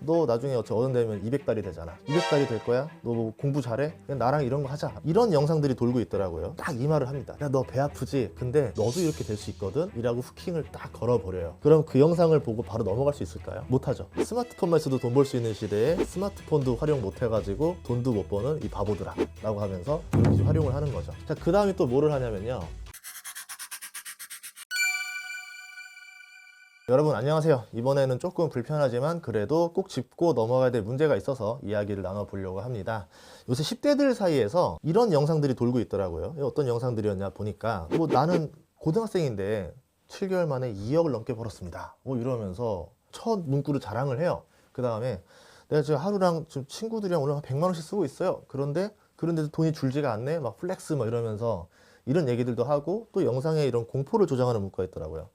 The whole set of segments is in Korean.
너 나중에 어른 되면 200달이 되잖아. 200달이 될 거야? 너 뭐 공부 잘해? 그냥 나랑 이런 거 하자. 이런 영상들이 돌고 있더라고요. 딱 이 말을 합니다. 야, 너 배 아프지? 근데 너도 이렇게 될 수 있거든? 이라고 후킹을 딱 걸어버려요. 그럼 그 영상을 보고 바로 넘어갈 수 있을까요? 못하죠. 스마트폰만 있어도 돈 벌 수 있는 시대에 스마트폰도 활용 못해가지고 돈도 못 버는 이 바보들아 라고 하면서 이렇게 활용을 하는 거죠. 자, 그 다음에 또 뭐를 하냐면요. 여러분 안녕하세요. 이번에는 조금 불편하지만 그래도 꼭 짚고 넘어가야 될 문제가 있어서 이야기를 나눠보려고 합니다. 요새 10대들 사이에서 이런 영상들이 돌고 있더라고요. 어떤 영상들이었냐 보니까 뭐 나는 고등학생인데 7개월 만에 2억을 넘게 벌었습니다. 뭐 이러면서 첫 문구로 자랑을 해요. 그 다음에 내가 지금 하루랑 좀 친구들이랑 오늘 한 100만 원씩 쓰고 있어요. 그런데도 돈이 줄지가 않네. 막 플렉스 막 이러면서 이런 얘기들도 하고 또 영상에 이런 공포를 조장하는 문구가 있더라고요.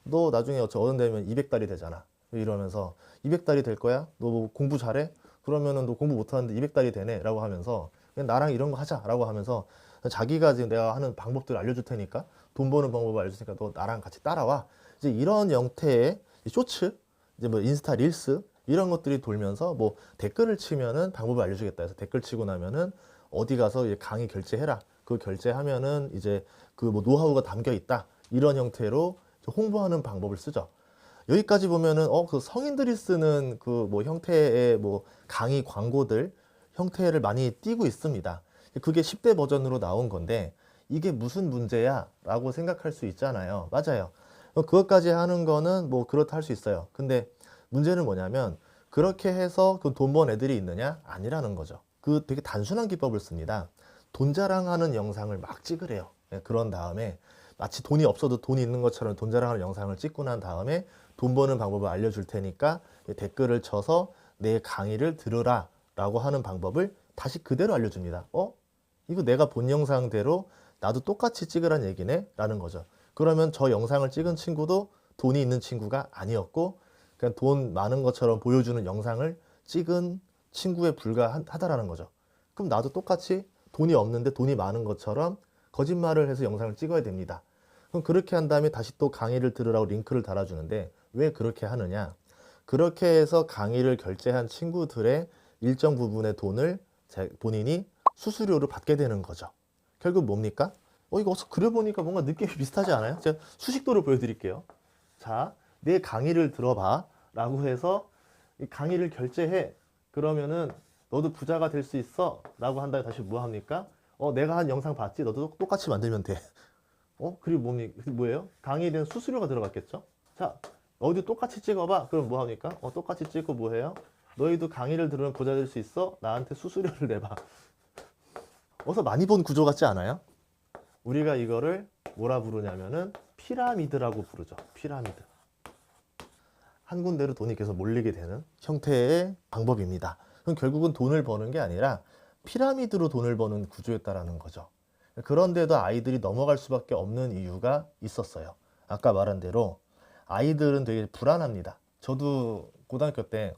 너 나중에 어른 되면 200달이 되잖아. 이러면서 200달이 될 거야? 너 뭐 공부 잘해? 그러면은 너 공부 못하는데 200달이 되네 라고 하면서 그냥 나랑 이런 거 하자 라고 하면서 자기가 지금 내가 하는 방법들을 알려줄 테니까 돈 버는 방법을 알려줄 테니까 너 나랑 같이 따라와. 이제 이런 형태의 쇼츠, 이제 뭐 인스타 릴스 이런 것들이 돌면서 뭐 댓글을 치면은 방법을 알려주겠다 해서 댓글 치고 나면은 어디 가서 이제 강의 결제해라. 그 결제하면은 이제 그 뭐 노하우가 담겨 있다. 이런 형태로 홍보하는 방법을 쓰죠. 여기까지 보면은 그 성인들이 쓰는 그 뭐 형태의 뭐 강의 광고들 형태를 많이 띄고 있습니다. 그게 10대 버전으로 나온 건데 이게 무슨 문제야? 라고 생각할 수 있잖아요. 맞아요. 그것까지 하는 거는 뭐 그렇다 할 수 있어요. 근데 문제는 뭐냐면 그렇게 해서 그 돈 번 애들이 있느냐? 아니라는 거죠. 그 되게 단순한 기법을 씁니다. 돈 자랑하는 영상을 막 찍으래요. 그런 다음에 마치 돈이 없어도 돈이 있는 것처럼 돈 자랑하는 영상을 찍고 난 다음에 돈 버는 방법을 알려줄 테니까 댓글을 쳐서 내 강의를 들으라 라고 하는 방법을 다시 그대로 알려줍니다. 이거 내가 본 영상대로 나도 똑같이 찍으란 얘기네? 라는 거죠. 그러면 저 영상을 찍은 친구도 돈이 있는 친구가 아니었고 그냥 돈 많은 것처럼 보여주는 영상을 찍은 친구에 불과하다라는 거죠. 그럼 나도 똑같이 돈이 없는데 돈이 많은 것처럼 거짓말을 해서 영상을 찍어야 됩니다. 그럼 그렇게 한 다음에 다시 또 강의를 들으라고 링크를 달아주는데 왜 그렇게 하느냐? 그렇게 해서 강의를 결제한 친구들의 일정 부분의 돈을 본인이 수수료를 받게 되는 거죠. 결국 뭡니까? 이거 어서 그려보니까 뭔가 느낌이 비슷하지 않아요? 제가 수식도를 보여드릴게요. 자, 내 강의를 들어봐 라고 해서 이 강의를 결제해. 그러면은 너도 부자가 될 수 있어 라고 한 다음에 다시 뭐 합니까? 내가 한 영상 봤지? 너도 똑같이 만들면 돼. 그리고 뭐예요? 강의에 대한 수수료가 들어갔겠죠? 자, 너희도 똑같이 찍어봐. 그럼 뭐 합니까? 똑같이 찍고 뭐 해요? 너희도 강의를 들으면 부자 될 수 있어? 나한테 수수료를 내봐. 어서 많이 본 구조 같지 않아요? 우리가 이거를 뭐라 부르냐면은 피라미드라고 부르죠. 피라미드. 한 군데로 돈이 계속 몰리게 되는 형태의 방법입니다. 그럼 결국은 돈을 버는 게 아니라 피라미드로 돈을 버는 구조였다라는 거죠. 그런데도 아이들이 넘어갈 수밖에 없는 이유가 있었어요. 아까 말한 대로 아이들은 되게 불안합니다. 저도 고등학교 때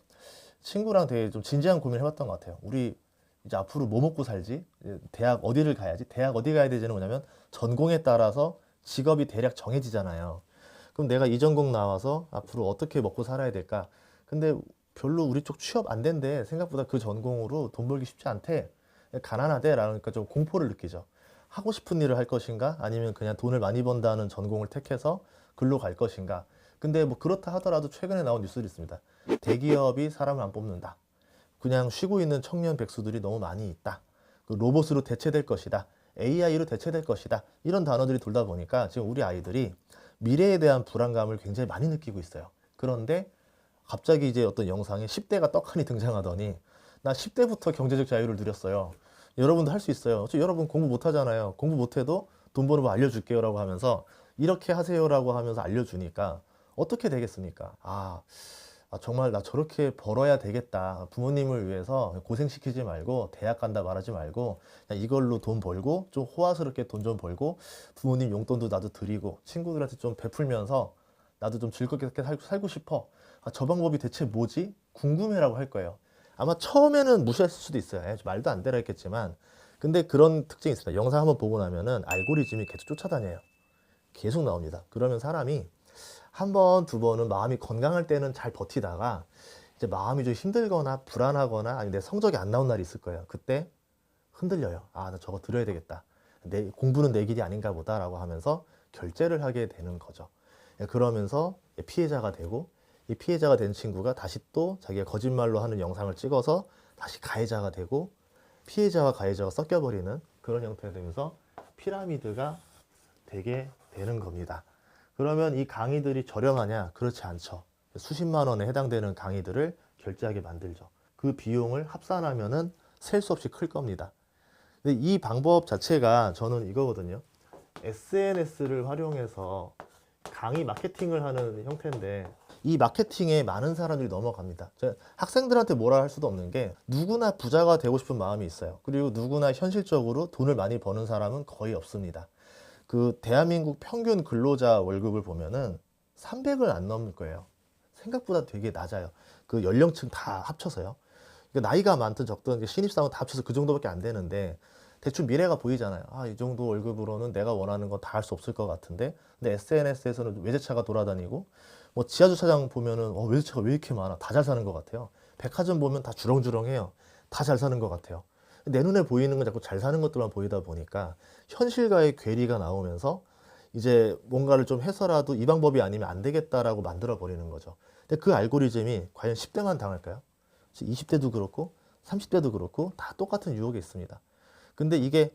친구랑 되게 좀 진지한 고민을 해봤던 것 같아요. 우리 이제 앞으로 뭐 먹고 살지? 대학 어디를 가야지? 대학 어디 가야 되지는 뭐냐면 전공에 따라서 직업이 대략 정해지잖아요. 그럼 내가 이 전공 나와서 앞으로 어떻게 먹고 살아야 될까? 근데 별로 우리 쪽 취업 안 된대. 생각보다 그 전공으로 돈 벌기 쉽지 않대. 가난하대. 라니까 좀 공포를 느끼죠. 하고 싶은 일을 할 것인가? 아니면 그냥 돈을 많이 번다는 전공을 택해서 글로 갈 것인가? 근데 뭐 그렇다 하더라도 최근에 나온 뉴스들이 있습니다. 대기업이 사람을 안 뽑는다. 그냥 쉬고 있는 청년 백수들이 너무 많이 있다. 로봇으로 대체될 것이다. AI로 대체될 것이다. 이런 단어들이 돌다 보니까 지금 우리 아이들이 미래에 대한 불안감을 굉장히 많이 느끼고 있어요. 그런데 갑자기 이제 어떤 영상에 10대가 떡하니 등장하더니 나 10대부터 경제적 자유를 누렸어요. 여러분도 할 수 있어요. 여러분 공부 못 하잖아요. 공부 못 해도 돈 버는 법 알려줄게요 라고 하면서 이렇게 하세요 라고 하면서 알려주니까 어떻게 되겠습니까? 정말 나 저렇게 벌어야 되겠다. 부모님을 위해서 고생시키지 말고 대학 간다 말하지 말고 그냥 이걸로 돈 벌고 좀 호화스럽게 돈 좀 벌고 부모님 용돈도 나도 드리고 친구들한테 좀 베풀면서 나도 좀 즐겁게 살고 싶어. 저 방법이 대체 뭐지? 궁금해라고 할 거예요. 아마 처음에는 무시했을 수도 있어요. 말도 안 되라 했겠지만 근데 그런 특징이 있습니다. 영상 한번 보고 나면은 알고리즘이 계속 쫓아다녀요. 계속 나옵니다. 그러면 사람이 한 번, 두 번은 마음이 건강할 때는 잘 버티다가 이제 마음이 좀 힘들거나 불안하거나 아니 내 성적이 안 나온 날이 있을 거예요. 그때 흔들려요. 아, 나 저거 들어야 되겠다. 내 공부는 내 길이 아닌가 보다라고 하면서 결제를 하게 되는 거죠. 그러면서 피해자가 되고 이 피해자가 된 친구가 다시 또 자기가 거짓말로 하는 영상을 찍어서 다시 가해자가 되고 피해자와 가해자가 섞여버리는 그런 형태가 되면서 피라미드가 되게 되는 겁니다. 그러면 이 강의들이 저렴하냐? 그렇지 않죠. 수십만 원에 해당되는 강의들을 결제하게 만들죠. 그 비용을 합산하면은 셀 수 없이 클 겁니다. 근데 이 방법 자체가 저는 이거거든요. SNS를 활용해서 강의 마케팅을 하는 형태인데 이 마케팅에 많은 사람들이 넘어갑니다. 학생들한테 뭐라 할 수도 없는 게 누구나 부자가 되고 싶은 마음이 있어요. 그리고 누구나 현실적으로 돈을 많이 버는 사람은 거의 없습니다. 그 대한민국 평균 근로자 월급을 보면은 300을 안 넘을 거예요. 생각보다 되게 낮아요. 그 연령층 다 합쳐서요. 그러니까 나이가 많든 적든 신입사원 다 합쳐서 그 정도밖에 안 되는데 대충 미래가 보이잖아요. 아, 이 정도 월급으로는 내가 원하는 건 다 할 수 없을 것 같은데. 근데 SNS에서는 외제차가 돌아다니고 뭐 지하주차장 보면은 외제차가 왜 이렇게 많아? 다 잘 사는 것 같아요. 백화점 보면 다 주렁주렁해요. 다 잘 사는 것 같아요. 내 눈에 보이는 건 자꾸 잘 사는 것들만 보이다 보니까 현실과의 괴리가 나오면서 이제 뭔가를 좀 해서라도 이 방법이 아니면 안 되겠다라고 만들어 버리는 거죠. 근데 그 알고리즘이 과연 10대만 당할까요? 20대도 그렇고 30대도 그렇고 다 똑같은 유혹이 있습니다. 근데 이게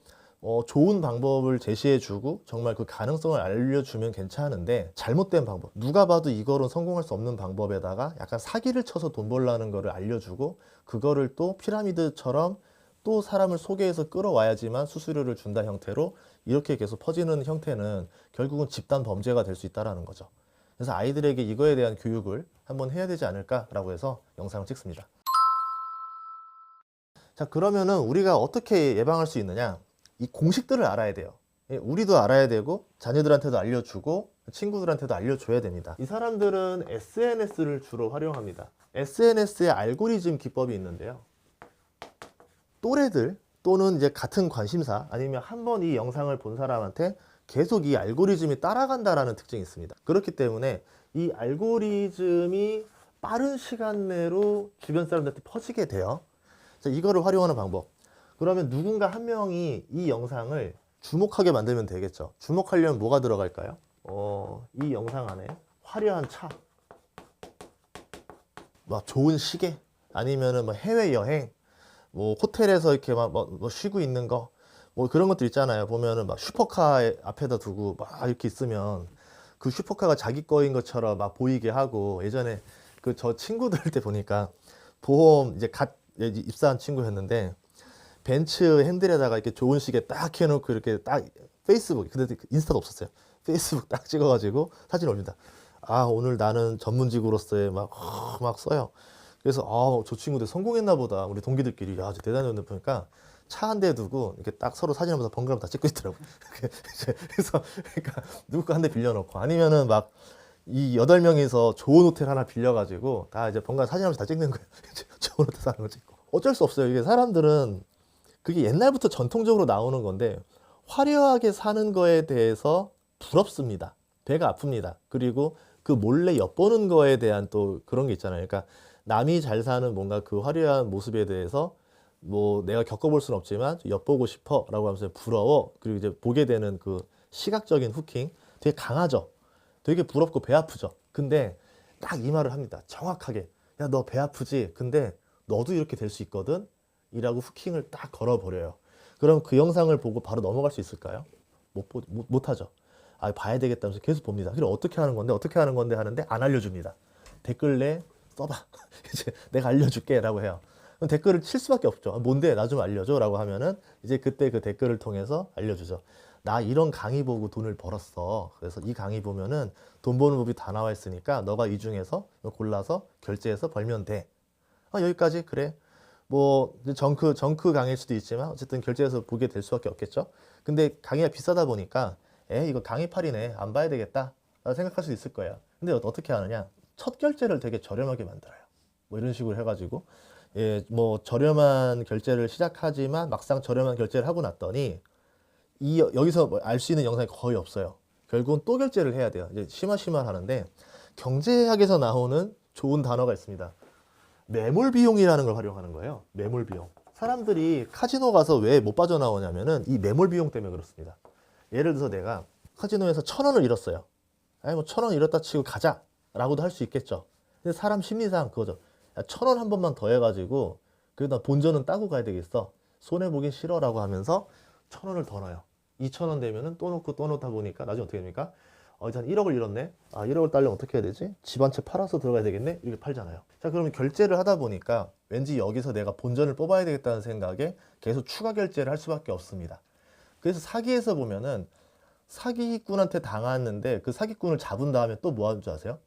좋은 방법을 제시해주고 정말 그 가능성을 알려주면 괜찮은데 잘못된 방법, 누가 봐도 이거는 성공할 수 없는 방법에다가 약간 사기를 쳐서 돈 벌라는 거를 알려주고 그거를 또 피라미드처럼 또 사람을 소개해서 끌어와야지만 수수료를 준다 형태로 이렇게 계속 퍼지는 형태는 결국은 집단 범죄가 될 수 있다는 거죠. 그래서 아이들에게 이거에 대한 교육을 한번 해야 되지 않을까라고 해서 영상을 찍습니다. 자, 그러면은 우리가 어떻게 예방할 수 있느냐? 이 공식들을 알아야 돼요. 우리도 알아야 되고 자녀들한테도 알려주고 친구들한테도 알려줘야 됩니다. 이 사람들은 SNS를 주로 활용합니다. SNS의 알고리즘 기법이 있는데요. 또래들 또는 이제 같은 관심사 아니면 한 번 이 영상을 본 사람한테 계속 이 알고리즘이 따라간다라는 특징이 있습니다. 그렇기 때문에 이 알고리즘이 빠른 시간 내로 주변 사람들한테 퍼지게 돼요. 자, 이거를 활용하는 방법. 그러면 누군가 한 명이 이 영상을 주목하게 만들면 되겠죠. 주목하려면 뭐가 들어갈까요? 이 영상 안에 화려한 차, 막 좋은 시계, 아니면은 뭐 해외여행, 뭐 호텔에서 이렇게 뭐 쉬고 있는 거, 뭐 그런 것들 있잖아요. 보면은 막 슈퍼카 앞에다 두고 막 이렇게 있으면 그 슈퍼카가 자기 거인 것처럼 막 보이게 하고 예전에 그 저 친구들 때 보니까 보험 이제 갓 입사한 친구였는데 벤츠 핸들에다가 이렇게 좋은 시계 딱 해놓고 이렇게 딱 페이스북, 근데 인스타도 없었어요. 페이스북 딱 찍어가지고 사진 올립니다. 아, 오늘 나는 전문직으로서의 막 써요. 그래서 저 친구들 성공했나 보다. 우리 동기들끼리 야, 저 대단했는데 보니까 차 한 대 두고 이렇게 딱 서로 사진하면서 번갈아 다 찍고 있더라고. 그래서 그러니까 누구 거 한 대 빌려놓고 아니면은 막 이 8명이서 좋은 호텔 하나 빌려가지고 다 이제 번갈아 사진하면서 다 찍는 거예요. 좋은 호텔 사는 거 찍고. 어쩔 수 없어요. 이게 사람들은 그게 옛날부터 전통적으로 나오는 건데 화려하게 사는 거에 대해서 부럽습니다. 배가 아픕니다. 그리고 그 몰래 엿보는 거에 대한 또 그런 게 있잖아요. 그러니까 남이 잘 사는 뭔가 그 화려한 모습에 대해서 뭐 내가 겪어볼 수는 없지만 엿보고 싶어 라고 하면서 부러워. 그리고 이제 보게 되는 그 시각적인 후킹 되게 강하죠. 되게 부럽고 배 아프죠. 근데 딱 이 말을 합니다. 정확하게. 야, 너 배 아프지? 근데 너도 이렇게 될 수 있거든? 이라고 후킹을 딱 걸어버려요. 그럼 그 영상을 보고 바로 넘어갈 수 있을까요? 못하죠. 아, 봐야 되겠다면서 계속 봅니다. 그럼 어떻게 하는 건데, 어떻게 하는 건데 하는데 안 알려줍니다. 댓글 내 써봐. 이제 내가 알려줄게 라고 해요. 그럼 댓글을 칠 수밖에 없죠. 뭔데? 나 좀 알려줘 라고 하면은 이제 그때 그 댓글을 통해서 알려주죠. 나 이런 강의 보고 돈을 벌었어. 그래서 이 강의 보면은 돈 버는 법이 다 나와 있으니까 너가 이 중에서 골라서 결제해서 벌면 돼. 여기까지? 그래. 뭐 정크 강의일 수도 있지만 어쨌든 결제해서 보게 될 수밖에 없겠죠. 근데 강의가 비싸다 보니까 이거 강의팔이네, 안 봐야 되겠다 라고 생각할 수 있을 거예요. 근데 어떻게 하느냐, 첫 결제를 되게 저렴하게 만들어요. 뭐 이런 식으로 해가지고 뭐 저렴한 결제를 시작하지만 막상 저렴한 결제를 하고 났더니 여기서 알 수 있는 영상이 거의 없어요. 결국은 또 결제를 해야 돼요. 이제 시마시마 하는데 경제학에서 나오는 좋은 단어가 있습니다. 매몰 비용이라는 걸 활용하는 거예요. 매몰 비용. 사람들이 카지노 가서 왜 못 빠져나오냐면은 이 매몰 비용 때문에 그렇습니다. 예를 들어서 내가 카지노에서 1,000원을 잃었어요. 아니 뭐 1,000원 잃었다 치고 가자 라고도 할 수 있겠죠. 근데 사람 심리상 그거죠. 야, 1,000원 한 번만 더 해가지고 그래도 나 본전은 따고 가야 되겠어. 손해보긴 싫어라고 하면서 1,000원을 더 넣어요. 2,000원 되면은 또 놓고 또 놓다 보니까 나중에 어떻게 됩니까? 이제 한 1억을 잃었네. 1억을 따려면 어떻게 해야 되지? 집 한 채 팔아서 들어가야 되겠네? 이렇게 팔잖아요. 자, 그러면 결제를 하다 보니까 왠지 여기서 내가 본전을 뽑아야 되겠다는 생각에 계속 추가 결제를 할 수밖에 없습니다. 그래서 사기에서 보면은 사기꾼한테 당했는데 그 사기꾼을 잡은 다음에 또 뭐 하는 줄 아세요?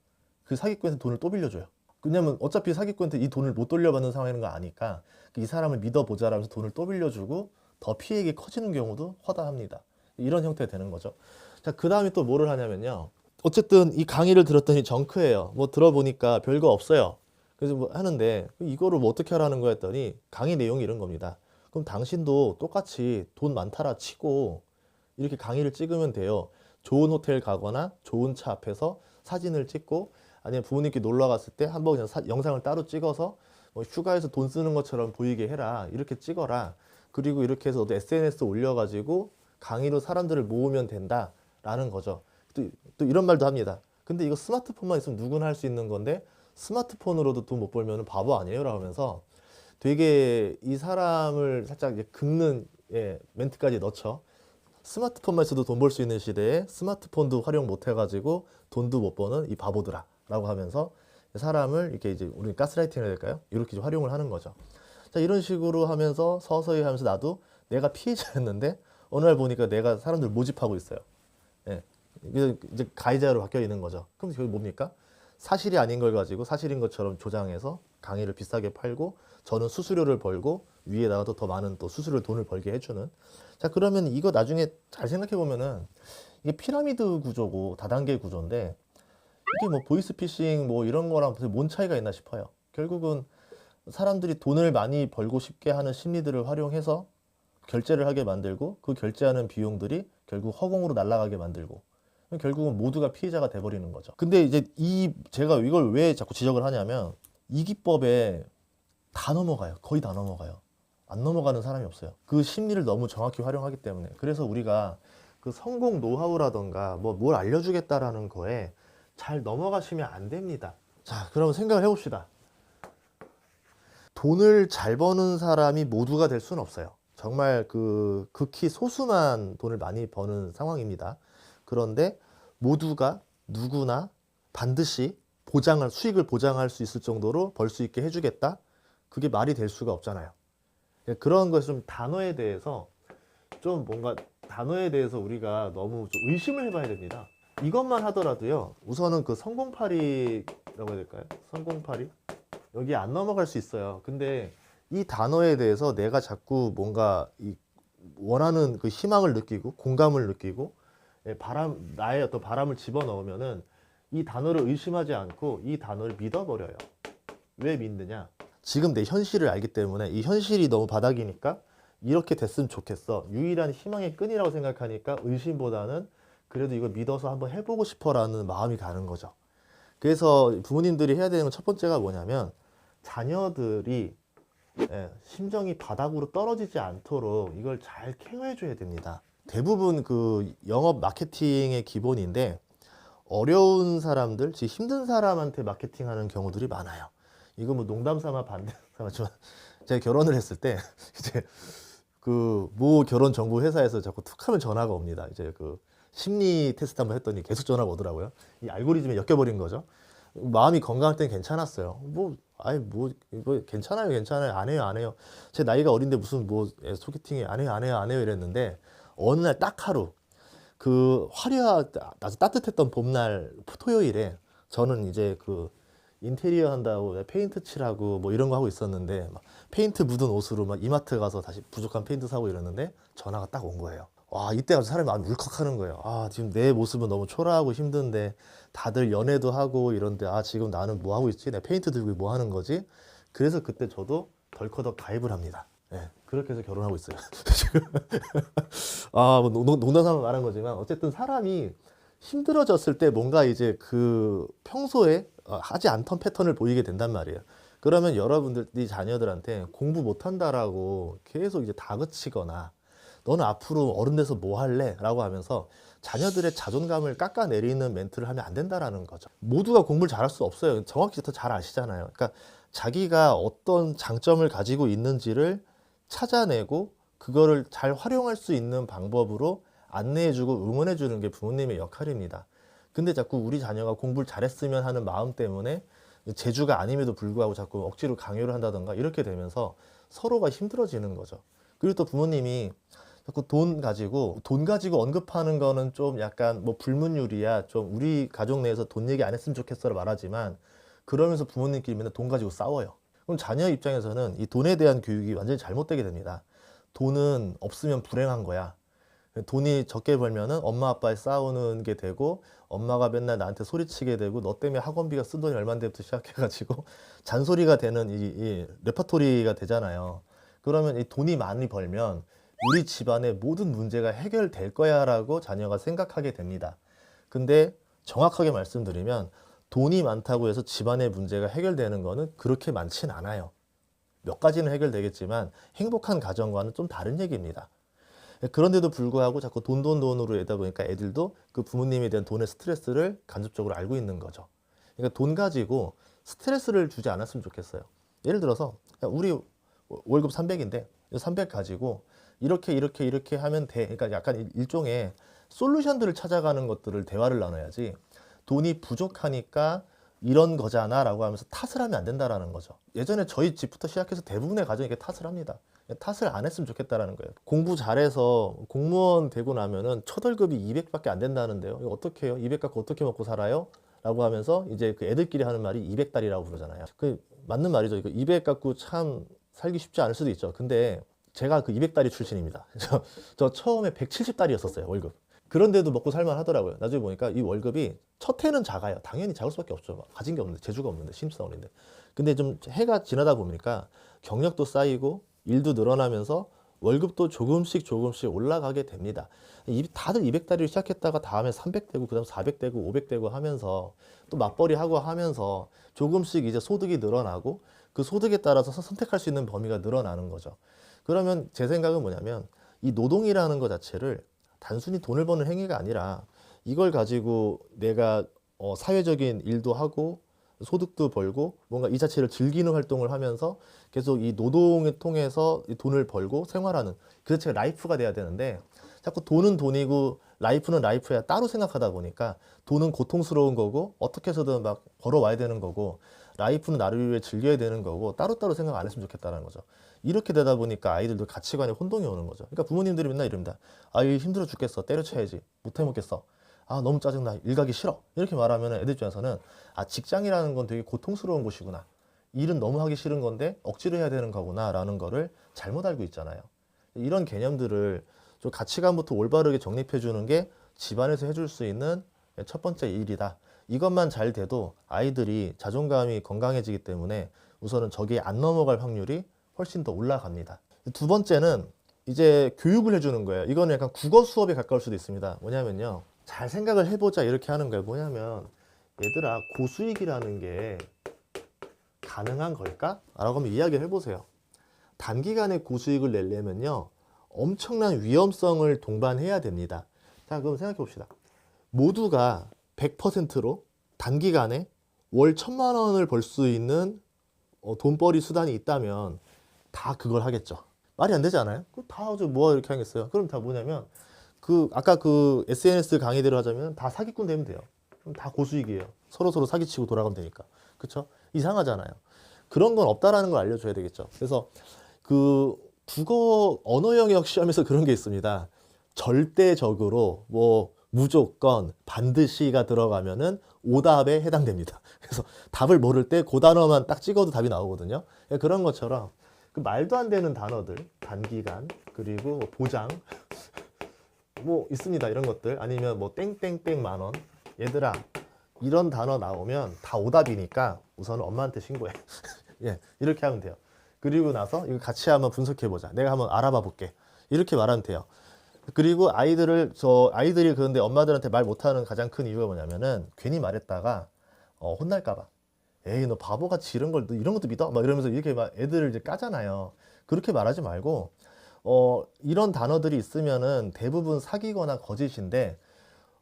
그 사기꾼한테 돈을 또 빌려줘요. 왜냐면 어차피 사기꾼한테 이 돈을 못 돌려받는 상황인 거 아니까 이 사람을 믿어보자라면서 돈을 또 빌려주고 더 피해가 커지는 경우도 허다합니다. 이런 형태가 되는 거죠. 자, 그 다음에 또 뭐를 하냐면요. 어쨌든 이 강의를 들었더니 정크예요. 뭐 들어보니까 별거 없어요. 그래서 뭐 하는데 이거를 뭐 어떻게 하라는 거야 했더니 강의 내용이 이런 겁니다. 그럼 당신도 똑같이 돈 많다라 치고 이렇게 강의를 찍으면 돼요. 좋은 호텔 가거나 좋은 차 앞에서 사진을 찍고 아니면 부모님께 놀러 갔을 때 한번 그냥 영상을 따로 찍어서 뭐 휴가에서 돈 쓰는 것처럼 보이게 해라. 이렇게 찍어라. 그리고 이렇게 해서 SNS 올려가지고 강의로 사람들을 모으면 된다라는 거죠. 또 이런 말도 합니다. 근데 이거 스마트폰만 있으면 누구나 할 수 있는 건데 스마트폰으로도 돈 못 벌면 바보 아니에요? 라고 하면서 되게 이 사람을 살짝 이제 긁는 멘트까지 넣죠. 스마트폰만 있어도 돈 벌 수 있는 시대에 스마트폰도 활용 못 해가지고 돈도 못 버는 이 바보들아 라고 하면서 사람을 이렇게 이제 우리 가스라이팅을 해야 될까요? 이렇게 좀 활용을 하는 거죠. 자, 이런 식으로 하면서 서서히 하면서 나도 내가 피해자였는데 어느 날 보니까 내가 사람들 모집하고 있어요. 예. 이제 가해자로 바뀌어 있는 거죠. 그럼 그게 뭡니까? 사실이 아닌 걸 가지고 사실인 것처럼 조장해서 강의를 비싸게 팔고 저는 수수료를 벌고 위에다가 더 많은 또 수수료 돈을 벌게 해주는. 자, 그러면 이거 나중에 잘 생각해 보면은 이게 피라미드 구조고 다단계 구조인데 이게 뭐 보이스피싱 뭐 이런 거랑 뭔 차이가 있나 싶어요. 결국은 사람들이 돈을 많이 벌고 싶게 하는 심리들을 활용해서 결제를 하게 만들고 그 결제하는 비용들이 결국 허공으로 날아가게 만들고 결국은 모두가 피해자가 돼버리는 거죠. 근데 이제 제가 이걸 왜 자꾸 지적을 하냐면 이 기법에 다 넘어가요. 거의 다 넘어가요. 안 넘어가는 사람이 없어요. 그 심리를 너무 정확히 활용하기 때문에. 그래서 우리가 그 성공 노하우라던가 뭘 알려주겠다라는 거에 잘 넘어가시면 안 됩니다. 자, 그럼 생각을 해봅시다. 돈을 잘 버는 사람이 모두가 될 수는 없어요. 정말 그 극히 소수만 돈을 많이 버는 상황입니다. 그런데 모두가 누구나 반드시 수익을 보장할 수 있을 정도로 벌 수 있게 해주겠다? 그게 말이 될 수가 없잖아요. 그런 것을 좀 단어에 대해서 우리가 너무 좀 의심을 해봐야 됩니다. 이것만 하더라도요. 우선은 그 성공파리라고 해야 될까요? 성공파리? 여기 안 넘어갈 수 있어요. 근데 이 단어에 대해서 내가 자꾸 뭔가 원하는 그 희망을 느끼고 공감을 느끼고 나의 어떤 바람을 집어넣으면은 이 단어를 의심하지 않고 이 단어를 믿어버려요. 왜 믿느냐? 지금 내 현실을 알기 때문에 이 현실이 너무 바닥이니까 이렇게 됐으면 좋겠어. 유일한 희망의 끈이라고 생각하니까 의심보다는 그래도 이걸 믿어서 한번 해보고 싶어라는 마음이 가는 거죠. 그래서 부모님들이 해야 되는 첫 번째가 뭐냐면 자녀들이 심정이 바닥으로 떨어지지 않도록 이걸 잘 케어해 줘야 됩니다. 대부분 그 영업 마케팅의 기본인데 어려운 사람들, 즉 힘든 사람한테 마케팅하는 경우들이 많아요. 이거 뭐 농담 삼아 반대 삼았지만 제가 결혼을 했을 때 이제 그 모 결혼 정보 회사에서 자꾸 툭하면 전화가 옵니다. 이제 그 심리 테스트 한번 했더니 계속 전화가 오더라고요. 이 알고리즘에 엮여버린 거죠. 마음이 건강할 땐 괜찮았어요. 이거 괜찮아요. 안 해요. 제 나이가 어린데 무슨 소개팅이 안 해요 이랬는데 어느 날 딱 하루 그 아주 따뜻했던 봄날 토요일에 저는 이제 그 인테리어 한다고 페인트 칠하고 뭐 이런 거 하고 있었는데 막 페인트 묻은 옷으로 막 이마트 가서 다시 부족한 페인트 사고 이러는데 전화가 딱 온 거예요. 와, 이때 가서 사람이 마음이 울컥하는 거예요. 지금 내 모습은 너무 초라하고 힘든데 다들 연애도 하고 이런데 지금 나는 뭐 하고 있지? 내 페인트 들고 뭐 하는 거지? 그래서 그때 저도 덜커덕 가입을 합니다. 그렇게 해서 결혼하고 있어요. 뭐 농담삼아 말한 거지만 어쨌든 사람이 힘들어졌을 때 뭔가 이제 그 평소에 하지 않던 패턴을 보이게 된단 말이에요. 그러면 여러분들이 자녀들한테 공부 못한다라고 계속 이제 다그치거나 너는 앞으로 어른 돼서 뭐 할래? 라고 하면서 자녀들의 자존감을 깎아내리는 멘트를 하면 안 된다라는 거죠. 모두가 공부를 잘할 수 없어요. 정확히 더 잘 아시잖아요. 그러니까 자기가 어떤 장점을 가지고 있는지를 찾아내고 그거를 잘 활용할 수 있는 방법으로 안내해주고 응원해주는 게 부모님의 역할입니다. 근데 자꾸 우리 자녀가 공부를 잘했으면 하는 마음 때문에 재주가 아님에도 불구하고 자꾸 억지로 강요를 한다던가 이렇게 되면서 서로가 힘들어지는 거죠. 그리고 또 부모님이 자꾸 돈 가지고 언급하는 거는 좀 약간 뭐 불문율이야. 좀 우리 가족 내에서 돈 얘기 안 했으면 좋겠어라 말하지만 그러면서 부모님끼리 맨날 돈 가지고 싸워요. 그럼 자녀 입장에서는 이 돈에 대한 교육이 완전히 잘못되게 됩니다. 돈은 없으면 불행한 거야. 돈이 적게 벌면은 엄마 아빠에 싸우는 게 되고 엄마가 맨날 나한테 소리치게 되고 너 때문에 학원비가 쓴 돈이 얼만데부터 시작해가지고 잔소리가 되는 이 레퍼토리가 되잖아요. 그러면 이 돈이 많이 벌면 우리 집안의 모든 문제가 해결될 거야 라고 자녀가 생각하게 됩니다. 근데 정확하게 말씀드리면 돈이 많다고 해서 집안의 문제가 해결되는 거는 그렇게 많진 않아요. 몇 가지는 해결되겠지만 행복한 가정과는 좀 다른 얘기입니다. 그런데도 불구하고 자꾸 돈으로 하다 보니까 애들도 그 부모님에 대한 돈의 스트레스를 간접적으로 알고 있는 거죠. 그러니까 돈 가지고 스트레스를 주지 않았으면 좋겠어요. 예를 들어서 우리 월급 300인데 300 가지고 이렇게 하면 돼. 그러니까 약간 일종의 솔루션들을 찾아가는 것들을 대화를 나눠야지 돈이 부족하니까 이런 거잖아 라고 하면서 탓을 하면 안 된다라는 거죠. 예전에 저희 집부터 시작해서 대부분의 가정이 이렇게 탓을 합니다. 탓을 안 했으면 좋겠다라는 거예요. 공부 잘해서 공무원 되고 나면은 첫 월급이 200밖에 안 된다는데요. 이거 어떻게 해요? 200 갖고 어떻게 먹고 살아요? 라고 하면서 이제 그 애들끼리 하는 말이 200달이라고 그러잖아요. 그 맞는 말이죠. 이거 200 갖고 참 살기 쉽지 않을 수도 있죠. 근데 제가 그 200달이 출신입니다. 저 처음에 170달이었었어요, 월급. 그런데도 먹고 살만 하더라고요. 나중에 보니까 이 월급이 첫 해는 작아요. 당연히 작을 수밖에 없죠. 가진 게 없는데, 재주가 없는데, 신입사원인데. 근데 좀 해가 지나다 보니까 경력도 쌓이고 일도 늘어나면서 월급도 조금씩 올라가게 됩니다. 다들 200달러를 시작했다가 다음에 300되고 그다음 400되고 500되고 하면서 또 맞벌이 하고 하면서 조금씩 이제 소득이 늘어나고 그 소득에 따라서 선택할 수 있는 범위가 늘어나는 거죠. 그러면 제 생각은 뭐냐면 이 노동이라는 것 자체를 단순히 돈을 버는 행위가 아니라 이걸 가지고 내가 사회적인 일도 하고 소득도 벌고 뭔가 이 자체를 즐기는 활동을 하면서 계속 이 노동을 통해서 이 돈을 벌고 생활하는 그 자체가 라이프가 돼야 되는데 자꾸 돈은 돈이고 라이프는 라이프야 따로 생각하다 보니까 돈은 고통스러운 거고 어떻게 해서든 막 벌어와야 되는 거고 라이프는 나를 위해 즐겨야 되는 거고 따로따로 생각 안 했으면 좋겠다는 거죠. 이렇게 되다 보니까 아이들도 가치관에 혼동이 오는 거죠. 그러니까 부모님들이 맨날 이럽니다. 아, 일 힘들어 죽겠어. 때려쳐야지. 못해 먹겠어. 아, 너무 짜증나. 일 가기 싫어. 이렇게 말하면 애들 입장에서는 아, 직장이라는 건 되게 고통스러운 곳이구나. 일은 너무 하기 싫은 건데 억지로 해야 되는 거구나 라는 거를 잘못 알고 있잖아요. 이런 개념들을 좀 가치관부터 올바르게 정립해 주는 게 집안에서 해줄 수 있는 첫 번째 일이다. 이것만 잘 돼도 아이들이 자존감이 건강해지기 때문에 우선은 저기에 안 넘어갈 확률이 훨씬 더 올라갑니다. 두 번째는 이제 교육을 해주는 거예요. 이거는 약간 국어 수업에 가까울 수도 있습니다. 뭐냐면요. 잘 생각을 해보자 이렇게 하는 거예요. 뭐냐면 얘들아 고수익이라는 게 가능한 걸까? 라고 한번 이야기를 해보세요. 단기간에 고수익을 내려면요. 엄청난 위험성을 동반해야 됩니다. 자, 그럼 생각해 봅시다. 모두가 100%로 단기간에 월 1,000만 원을 벌 수 있는 돈벌이 수단이 있다면 다 그걸 하겠죠. 말이 안 되지 않아요? 다 뭐 이렇게 하겠어요. 그럼 다 뭐냐면 아까 그 SNS 강의대로 하자면 다 사기꾼 되면 돼요. 그럼 다 고수익이에요. 서로 사기치고 돌아가면 되니까. 그쵸? 이상하잖아요. 그런 건 없다라는 걸 알려줘야 되겠죠. 그래서 그 국어 언어 영역 시험에서 그런 게 있습니다. 절대적으로 뭐 무조건 반드시가 들어가면은 오답에 해당됩니다. 그래서 답을 모를 때 그 단어만 딱 찍어도 답이 나오거든요. 그런 것처럼 그 말도 안 되는 단어들, 단기간, 그리고 보장 뭐 있습니다. 이런 것들 아니면 뭐 땡땡땡 만원. 얘들아 이런 단어 나오면 다 오답이니까 우선은 엄마한테 신고해. 예, 이렇게 하면 돼요. 그리고 나서 이거 같이 한번 분석해 보자. 내가 한번 알아봐 볼게. 이렇게 말하면 돼요. 그리고 아이들이 그런데 엄마들한테 말 못하는 가장 큰 이유가 뭐냐면은 괜히 말했다가 혼날까봐. 에이 너 바보같이 이런 걸 너 이런 것도 믿어? 막 이러면서 이렇게 막 애들을 이제 까잖아요. 그렇게 말하지 말고 이런 단어들이 있으면은 대부분 사기거나 거짓인데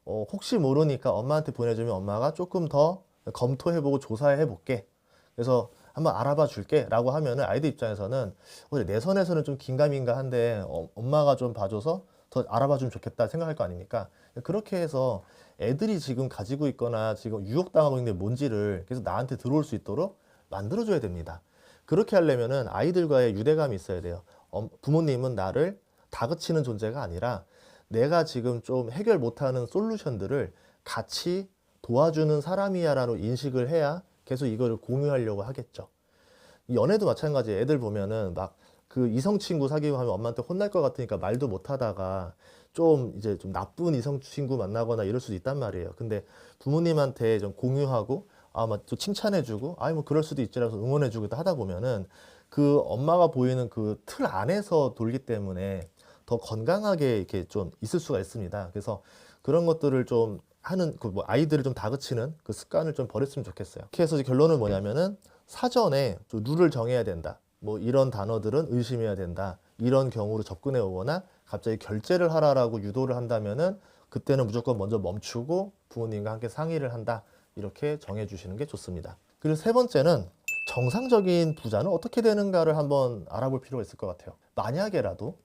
혹시 모르니까 엄마한테 보내주면 엄마가 조금 더 검토해보고 조사해볼게. 그래서 한번 알아봐 줄게 라고 하면은 아이들 입장에서는 그래, 내 선에서는 좀 긴가민가 한데 엄마가 좀 봐줘서 더 알아봐 주면 좋겠다 생각할 거 아닙니까? 그렇게 해서 애들이 지금 가지고 있거나 지금 유혹당하고 있는 게 뭔지를 계속 나한테 들어올 수 있도록 만들어줘야 됩니다. 그렇게 하려면은 아이들과의 유대감이 있어야 돼요. 부모님은 나를 다그치는 존재가 아니라 내가 지금 좀 해결 못하는 솔루션들을 같이 도와주는 사람이야라는 인식을 해야 계속 이거를 공유하려고 하겠죠. 연애도 마찬가지. 애들 보면은 막 그 이성 친구 사귀고 하면 엄마한테 혼날 것 같으니까 말도 못 하다가 좀 이제 좀 나쁜 이성 친구 만나거나 이럴 수도 있단 말이에요. 근데 부모님한테 좀 공유하고 막 또 칭찬해주고 뭐 그럴 수도 있지라서 응원해주고 하다 보면은 그 엄마가 보이는 그 틀 안에서 돌기 때문에 더 건강하게 이렇게 좀 있을 수가 있습니다. 그래서 그런 것들을 좀 하는 그 뭐 아이들을 좀 다그치는 그 습관을 좀 버렸으면 좋겠어요. 이렇게 해서 결론은 뭐냐면은 사전에 좀 룰을 정해야 된다. 뭐 이런 단어들은 의심해야 된다. 이런 경우로 접근해 오거나 갑자기 결제를 하라라고 유도를 한다면은 그때는 무조건 먼저 멈추고 부모님과 함께 상의를 한다. 이렇게 정해 주시는 게 좋습니다. 그리고 세 번째는 정상적인 부자는 어떻게 되는가를 한번 알아볼 필요가 있을 것 같아요. 만약에라도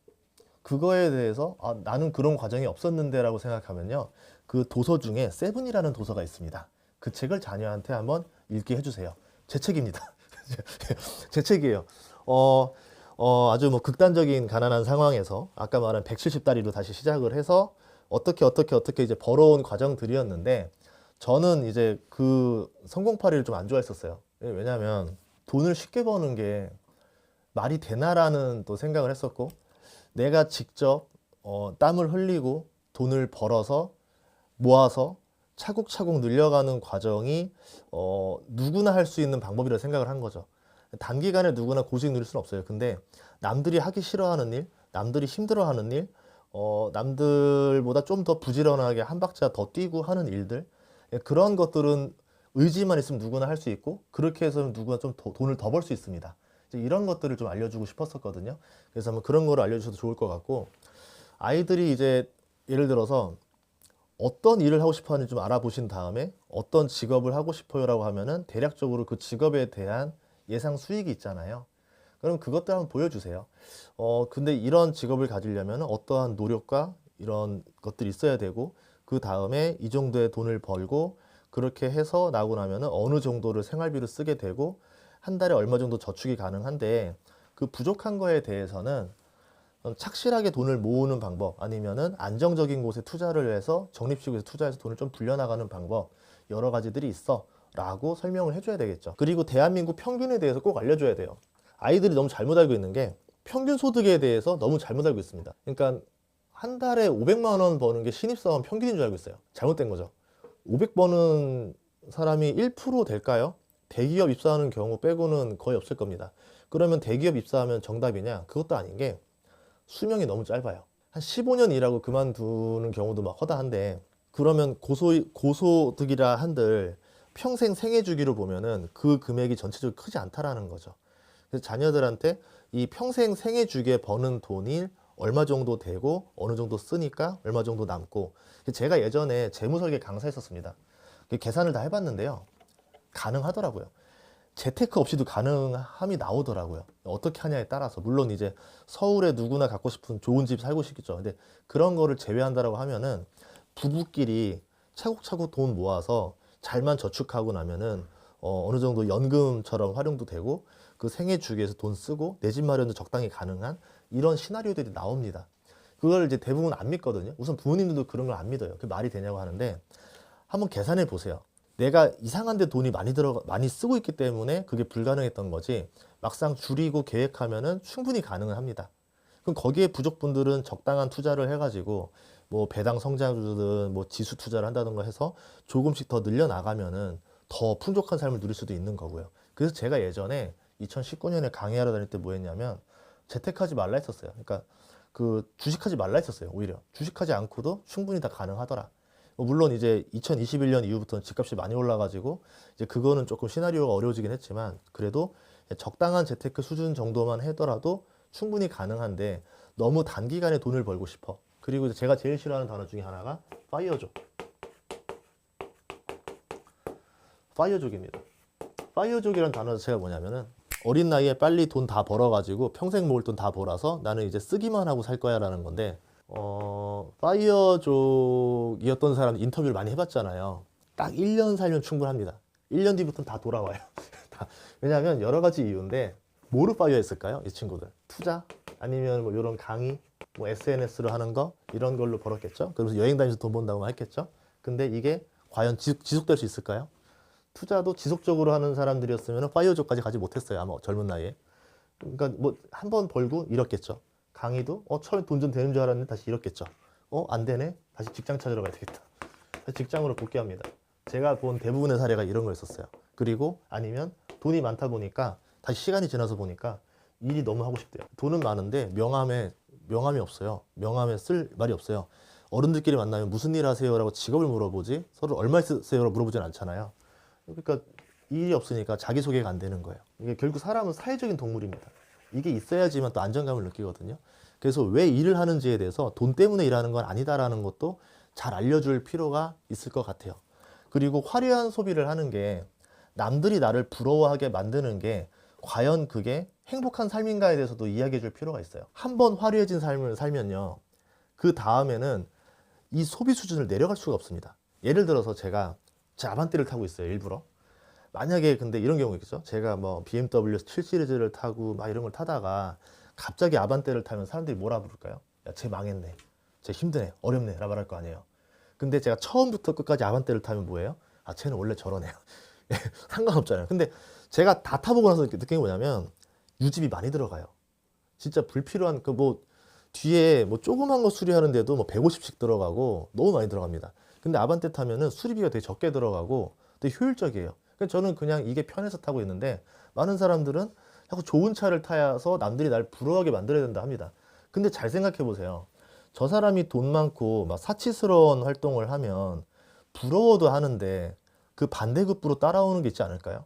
그거에 대해서 나는 그런 과정이 없었는데 라고 생각하면요, 그 도서 중에 세븐이라는 도서가 있습니다. 그 책을 자녀한테 한번 읽게 해주세요. 제 책입니다. 제 책이에요. 아주 뭐 극단적인 가난한 상황에서 아까 말한 170다리로 다시 시작을 해서 어떻게 이제 벌어온 과정들이었는데, 저는 이제 그 성공파리를 좀 안 좋아했었어요. 왜냐하면 돈을 쉽게 버는 게 말이 되나라는 또 생각을 했었고, 내가 직접 땀을 흘리고 돈을 벌어서 모아서 차곡차곡 늘려가는 과정이 누구나 할 수 있는 방법이라고 생각을 한 거죠. 단기간에 누구나 고수익 누릴 수는 없어요. 근데 남들이 하기 싫어하는 일, 남들이 힘들어하는 일, 남들보다 좀 더 부지런하게 한 박자 더 뛰고 하는 일들, 그런 것들은 의지만 있으면 누구나 할 수 있고, 그렇게 해서 누구나 좀 돈을 더 벌 수 있습니다. 이런 것들을 좀 알려주고 싶었었거든요. 그래서 한번 그런 거를 알려주셔도 좋을 것 같고, 아이들이 이제 예를 들어서 어떤 일을 하고 싶어 하는지 좀 알아보신 다음에 어떤 직업을 하고 싶어요라고 하면은 대략적으로 그 직업에 대한 예상 수익이 있잖아요. 그럼 그것들 한번 보여주세요. 근데 이런 직업을 가지려면 어떠한 노력과 이런 것들이 있어야 되고, 그 다음에 이 정도의 돈을 벌고 그렇게 해서 나오고 나면은 어느 정도를 생활비로 쓰게 되고 한 달에 얼마 정도 저축이 가능한데, 그 부족한 거에 대해서는 착실하게 돈을 모으는 방법, 아니면은 안정적인 곳에 투자를 해서 적립식으로 투자해서 돈을 좀 불려나가는 방법, 여러 가지들이 있어 라고 설명을 해줘야 되겠죠. 그리고 대한민국 평균에 대해서 꼭 알려줘야 돼요. 아이들이 너무 잘못 알고 있는 게 평균 소득에 대해서 너무 잘못 알고 있습니다. 그러니까 한 달에 500만 원 버는 게 신입사원 평균인 줄 알고 있어요. 잘못된 거죠. 500 버는 사람이 1% 될까요? 대기업 입사하는 경우 빼고는 거의 없을 겁니다. 그러면 대기업 입사하면 정답이냐? 그것도 아닌 게 수명이 너무 짧아요. 한 15년 일하고 그만두는 경우도 막 허다한데, 그러면 고소득이라 한들 평생 생애 주기로 보면은 그 금액이 전체적으로 크지 않다라는 거죠. 그래서 자녀들한테 이 평생 생애 주기에 버는 돈이 얼마 정도 되고 어느 정도 쓰니까 얼마 정도 남고, 제가 예전에 재무설계 강사했었습니다. 계산을 다 해봤는데요, 가능하더라고요. 재테크 없이도 가능함이 나오더라고요. 어떻게 하냐에 따라서. 물론 이제 서울에 누구나 갖고 싶은 좋은 집 살고 싶겠죠. 근데 그런 거를 제외한다라고 하면은 부부끼리 차곡차곡 돈 모아서 잘만 저축하고 나면은 어느 정도 연금처럼 활용도 되고, 그 생애 주기에서 돈 쓰고 내 집 마련도 적당히 가능한 이런 시나리오들이 나옵니다. 그걸 이제 대부분 안 믿거든요. 우선 부모님들도 그런 걸 안 믿어요. 그게 말이 되냐고 하는데, 한번 계산해 보세요. 내가 이상한 데 돈이 많이 쓰고 있기 때문에 그게 불가능했던 거지, 막상 줄이고 계획하면은 충분히 가능은 합니다. 그럼 거기에 부족분들은 적당한 투자를 해가지고 뭐 배당 성장주든 뭐 지수 투자를 한다든가 해서 조금씩 더 늘려나가면은 더 풍족한 삶을 누릴 수도 있는 거고요. 그래서 제가 예전에 2019년에 강의하러 다닐 때 뭐 했냐면, 재테크하지 말라 했었어요. 그러니까 그 주식하지 말라 했었어요. 오히려 주식하지 않고도 충분히 다 가능하더라. 물론 이제 2021년 이후부터는 집값이 많이 올라가지고 이제 그거는 조금 시나리오가 어려워지긴 했지만 그래도 적당한 재테크 수준 정도만 하더라도 충분히 가능한데 너무 단기간에 돈을 벌고 싶어. 그리고 이제 제가 제일 싫어하는 단어 중에 하나가 파이어족. 파이어족입니다. 파이어족이라는 단어 자체가 뭐냐면은 어린 나이에 빨리 돈 다 벌어가지고 평생 모을 돈 다 벌어서 나는 이제 쓰기만 하고 살 거야 라는 건데 파이어족이었던 사람 인터뷰를 많이 해봤잖아요. 딱 1년 살면 충분합니다. 1년 뒤부터는 다 돌아와요. 왜냐하면 여러 가지 이유인데 뭐로 파이어 했을까요? 이 친구들 투자 아니면 뭐 이런 강의 뭐 SNS로 하는 거 이런 걸로 벌었겠죠. 그래서 여행 다니면서 돈 번다고 했겠죠. 근데 이게 과연 지속될 수 있을까요? 투자도 지속적으로 하는 사람들이었으면 파이어족까지 가지 못했어요. 아마 젊은 나이에. 그러니까 뭐 한 번 벌고 잃었겠죠. 강의도 처음에 돈 좀 되는 줄 알았는데 다시 잃었겠죠. 안 되네. 다시 직장 찾으러 가야 되겠다. 다시 직장으로 복귀합니다. 제가 본 대부분의 사례가 이런 거였었어요. 그리고 아니면 돈이 많다 보니까 다시 시간이 지나서 보니까 일이 너무 하고 싶대요. 돈은 많은데 명함이 없어요. 명함에 쓸 말이 없어요. 어른들끼리 만나면 무슨 일 하세요? 라고 직업을 물어보지 서로 얼마 쓰세요? 라고 물어보진 않잖아요. 그러니까 일이 없으니까 자기소개가 안 되는 거예요. 이게 결국 사람은 사회적인 동물입니다. 이게 있어야지만 또 안정감을 느끼거든요. 그래서 왜 일을 하는지에 대해서 돈 때문에 일하는 건 아니다라는 것도 잘 알려줄 필요가 있을 것 같아요. 그리고 화려한 소비를 하는 게 남들이 나를 부러워하게 만드는 게 과연 그게 행복한 삶인가에 대해서도 이야기해 줄 필요가 있어요. 한번 화려해진 삶을 살면요. 그 다음에는 이 소비 수준을 내려갈 수가 없습니다. 예를 들어서 제가 제 아반떼를 타고 있어요. 일부러. 만약에 근데 이런 경우 있겠죠. 제가 뭐 BMW 7 시리즈를 타고 막 이런 걸 타다가 갑자기 아반떼를 타면 사람들이 뭐라 부를까요? 야, 쟤 망했네. 쟤 힘드네. 어렵네. 라고 말할 거 아니에요. 근데 제가 처음부터 끝까지 아반떼를 타면 뭐예요? 아, 쟤는 원래 저러네요. 상관없잖아요. 근데 제가 다 타보고 나서 느낀 게 뭐냐면 유지비 많이 들어가요. 진짜 불필요한 그 뭐 뒤에 뭐 조그만 거 수리하는데도 뭐 150씩 들어가고 너무 많이 들어갑니다. 근데 아반떼 타면은 수리비가 되게 적게 들어가고 되게 효율적이에요. 그래서 저는 그냥 이게 편해서 타고 있는데 많은 사람들은 자꾸 좋은 차를 타서 남들이 날 부러워하게 만들어야 된다 합니다. 근데 잘 생각해 보세요. 저 사람이 돈 많고 막 사치스러운 활동을 하면 부러워도 하는데 그 반대급부로 따라오는 게 있지 않을까요?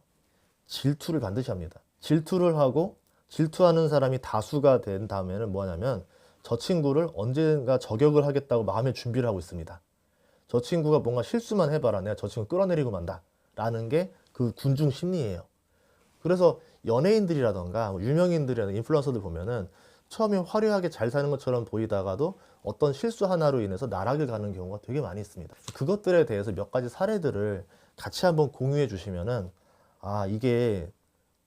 질투를 반드시 합니다. 질투를 하고 질투하는 사람이 다수가 된 다음에는 뭐 하냐면 저 친구를 언젠가 저격을 하겠다고 마음의 준비를 하고 있습니다. 저 친구가 뭔가 실수만 해봐라. 내가 저 친구 끌어내리고 만다. 라는 게 그 군중 심리예요. 그래서 연예인들이라던가 유명인들이라든가 인플루언서들 보면은 처음에 화려하게 잘 사는 것처럼 보이다가도 어떤 실수 하나로 인해서 나락을 가는 경우가 되게 많이 있습니다. 그것들에 대해서 몇 가지 사례들을 같이 한번 공유해 주시면은 아, 이게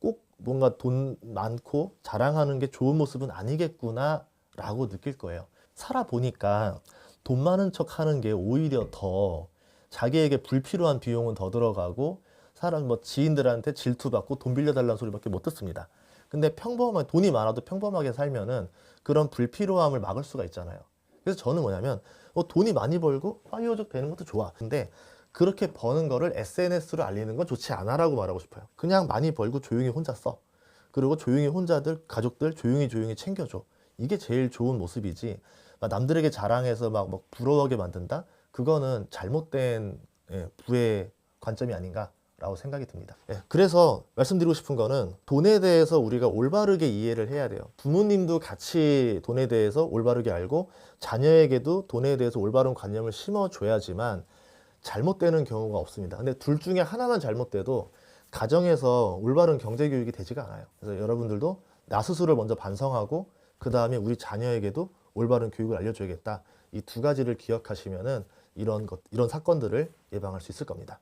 꼭 뭔가 돈 많고 자랑하는 게 좋은 모습은 아니겠구나 라고 느낄 거예요. 살아보니까 돈 많은 척 하는 게 오히려 더 자기에게 불필요한 비용은 더 들어가고 사람 뭐 지인들한테 질투받고 돈 빌려달라는 소리밖에 못 듣습니다. 근데 돈이 많아도 평범하게 살면은 그런 불필요함을 막을 수가 있잖아요. 그래서 저는 뭐냐면 돈이 많이 벌고 파이어족 되는 것도 좋아. 근데 그렇게 버는 거를 SNS로 알리는 건 좋지 않아라고 말하고 싶어요. 그냥 많이 벌고 조용히 혼자 써. 그리고 조용히 혼자들 가족들 조용히 챙겨줘. 이게 제일 좋은 모습이지. 남들에게 자랑해서 막 부러워하게 만든다? 그거는 잘못된 부의 관점이 아닌가라고 생각이 듭니다. 그래서 말씀드리고 싶은 거는 돈에 대해서 우리가 올바르게 이해를 해야 돼요. 부모님도 같이 돈에 대해서 올바르게 알고 자녀에게도 돈에 대해서 올바른 관념을 심어줘야지만 잘못되는 경우가 없습니다. 근데 둘 중에 하나만 잘못돼도 가정에서 올바른 경제 교육이 되지가 않아요. 그래서 여러분들도 나 스스로를 먼저 반성하고 그 다음에 우리 자녀에게도 올바른 교육을 알려줘야겠다. 이 두 가지를 기억하시면은 이런 사건들을 예방할 수 있을 겁니다.